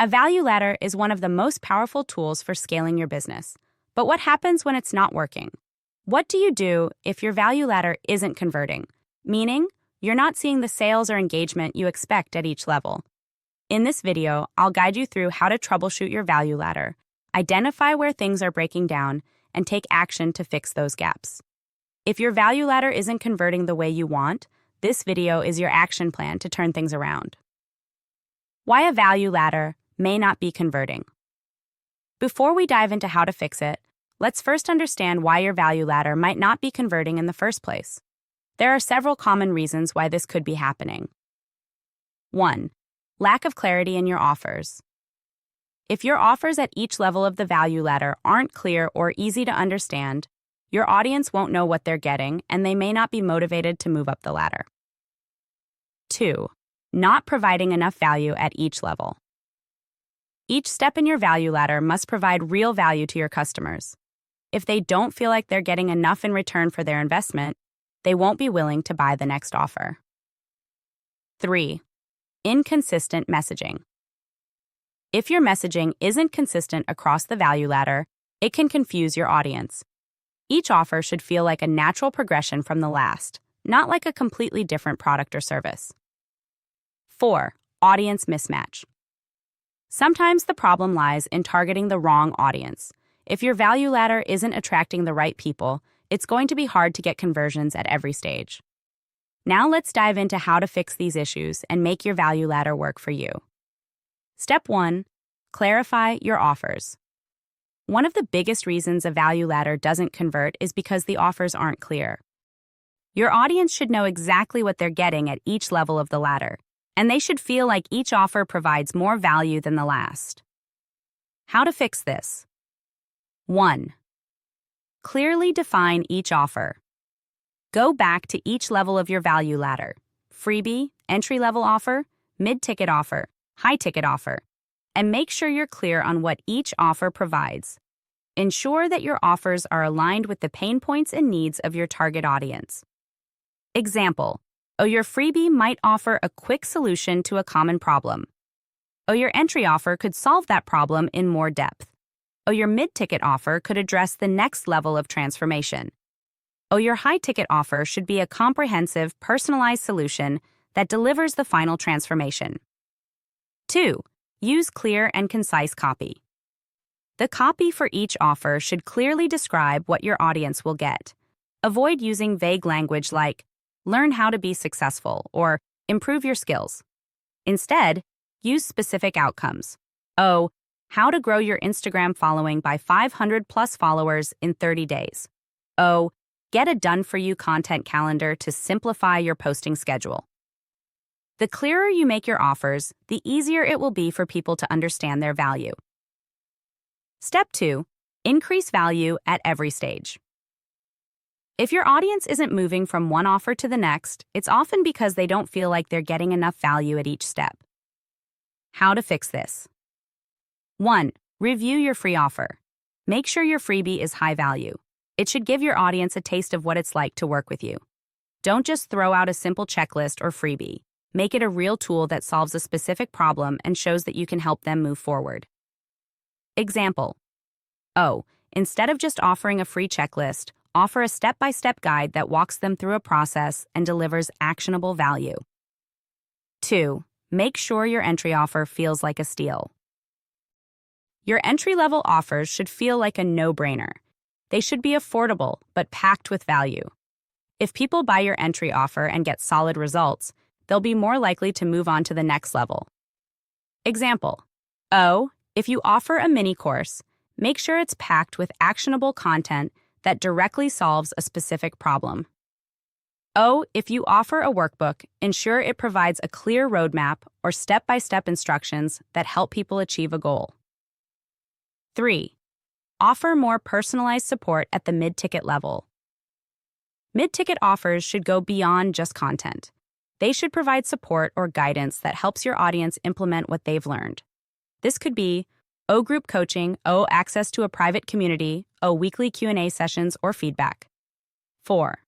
A value ladder is one of the most powerful tools for scaling your business. But what happens when it's not working? What do you do if your value ladder isn't converting? Meaning, you're not seeing the sales or engagement you expect at each level. In this video, I'll guide you through how to troubleshoot your value ladder, identify where things are breaking down, and take action to fix those gaps. If your value ladder isn't converting the way you want, this video is your action plan to turn things around. Why a value ladder may not be converting. Before we dive into how to fix it, let's first understand why your value ladder might not be converting in the first place. There are several common reasons why this could be happening. 1. Lack of clarity in your offers. If your offers at each level of the value ladder aren't clear or easy to understand, your audience won't know what they're getting and they may not be motivated to move up the ladder. 2. Not providing enough value at each level. Each step in your value ladder must provide real value to your customers. If they don't feel like they're getting enough in return for their investment, they won't be willing to buy the next offer. 3. Inconsistent messaging. If your messaging isn't consistent across the value ladder, it can confuse your audience. Each offer should feel like a natural progression from the last, not like a completely different product or service. 4. Audience mismatch. Sometimes the problem lies in targeting the wrong audience. If your value ladder isn't attracting the right people, it's going to be hard to get conversions at every stage. Now let's dive into how to fix these issues and make your value ladder work for you. Step 1. Clarify your offers. One of the biggest reasons a value ladder doesn't convert is because the offers aren't clear. Your audience should know exactly what they're getting at each level of the ladder, and they should feel like each offer provides more value than the last. How to fix this? 1. Clearly define each offer. Go back to each level of your value ladder: freebie, entry-level offer, mid-ticket offer, high-ticket offer, and make sure you're clear on what each offer provides. Ensure that your offers are aligned with the pain points and needs of your target audience. Example: your freebie might offer a quick solution to a common problem. Your entry offer could solve that problem in more depth. Your mid-ticket offer could address the next level of transformation. Your high-ticket offer should be a comprehensive, personalized solution that delivers the final transformation. 2. Use clear and concise copy. The copy for each offer should clearly describe what your audience will get. Avoid using vague language like "learn how to be successful" or "improve your skills." Instead, use specific outcomes. How to grow your Instagram following by 500 plus followers in 30 days. Get a done-for-you content calendar to simplify your posting schedule. The clearer you make your offers, the easier it will be for people to understand their value. Step 2. Increase value at every stage. If your audience isn't moving from one offer to the next, it's often because they don't feel like they're getting enough value at each step. How to fix this? 1. Review your free offer. Make sure your freebie is high value. It should give your audience a taste of what it's like to work with you. Don't just throw out a simple checklist or freebie. Make it a real tool that solves a specific problem and shows that you can help them move forward. Example: instead of just offering a free checklist, offer a step-by-step guide that walks them through a process and delivers actionable value. 2. Make sure your entry offer feels like a steal. Your entry-level offers should feel like a no-brainer. They should be affordable, but packed with value. If people buy your entry offer and get solid results, they'll be more likely to move on to the next level. Example: if you offer a mini course, make sure it's packed with actionable content that directly solves a specific problem. If you offer a workbook, ensure it provides a clear roadmap or step-by-step instructions that help people achieve a goal. 3. Offer more personalized support at the mid-ticket level. Mid-ticket offers should go beyond just content. They should provide support or guidance that helps your audience implement what they've learned. This could be group coaching, access to a private community, weekly Q&A sessions or feedback. 4.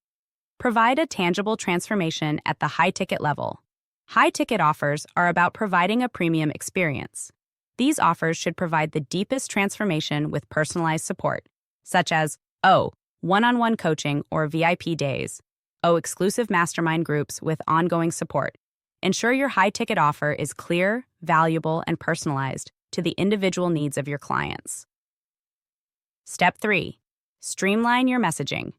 Provide a tangible transformation at the high-ticket level. High-ticket offers are about providing a premium experience. These offers should provide the deepest transformation with personalized support, such as O, one-on-one coaching or VIP days, O, exclusive mastermind groups with ongoing support. Ensure your high-ticket offer is clear, valuable, and personalized to the individual needs of your clients. Step 3. Streamline your messaging.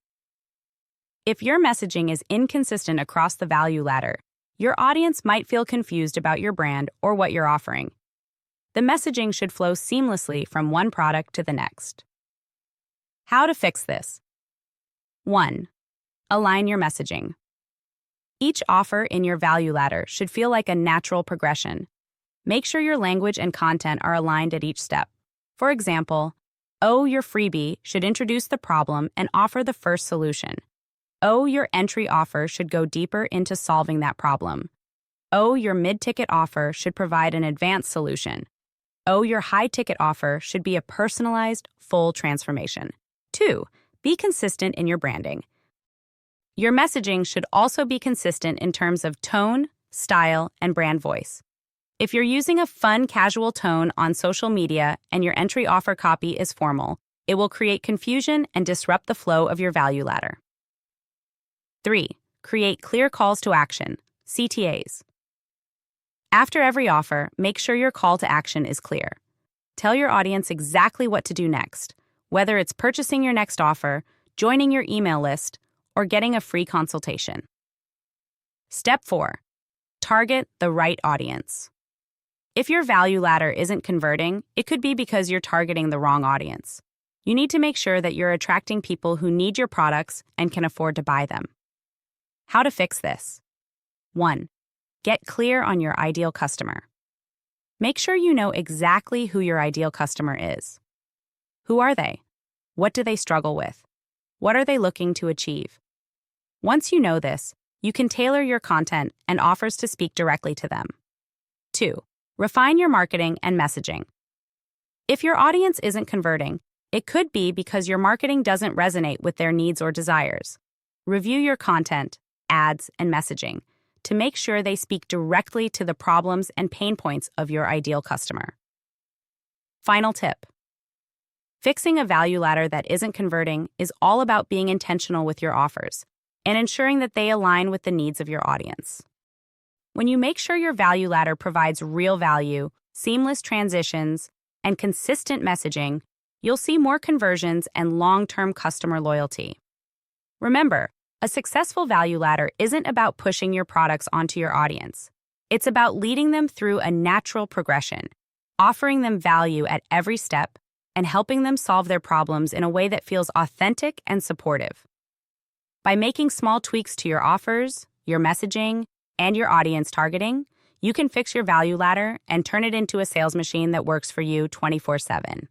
If your messaging is inconsistent across the value ladder, your audience might feel confused about your brand or what you're offering. The messaging should flow seamlessly from one product to the next. How to fix this? 1. Align your messaging. Each offer in your value ladder should feel like a natural progression. Make sure your language and content are aligned at each step. For example, O, your freebie should introduce the problem and offer the first solution. O, your entry offer should go deeper into solving that problem. O, your mid-ticket offer should provide an advanced solution. O, your high-ticket offer should be a personalized, full transformation. 2. Be consistent in your branding. Your messaging should also be consistent in terms of tone, style, and brand voice. If you're using a fun, casual tone on social media and your entry offer copy is formal, it will create confusion and disrupt the flow of your value ladder. 3. Create clear calls to action, CTAs. After every offer, make sure your call to action is clear. Tell your audience exactly what to do next, whether it's purchasing your next offer, joining your email list, or getting a free consultation. Step 4. Target the right audience. If your value ladder isn't converting, it could be because you're targeting the wrong audience. You need to make sure that you're attracting people who need your products and can afford to buy them. How to fix this? 1. Get clear on your ideal customer. Make sure you know exactly who your ideal customer is. Who are they? What do they struggle with? What are they looking to achieve? Once you know this, you can tailor your content and offers to speak directly to them. 2. Refine your marketing and messaging. If your audience isn't converting, it could be because your marketing doesn't resonate with their needs or desires. Review your content, ads, and messaging to make sure they speak directly to the problems and pain points of your ideal customer. Final tip. Fixing a value ladder that isn't converting is all about being intentional with your offers and ensuring that they align with the needs of your audience. When you make sure your value ladder provides real value, seamless transitions, and consistent messaging, you'll see more conversions and long-term customer loyalty. Remember, a successful value ladder isn't about pushing your products onto your audience. It's about leading them through a natural progression, offering them value at every step, and helping them solve their problems in a way that feels authentic and supportive. By making small tweaks to your offers, your messaging, and your audience targeting, you can fix your value ladder and turn it into a sales machine that works for you 24/7.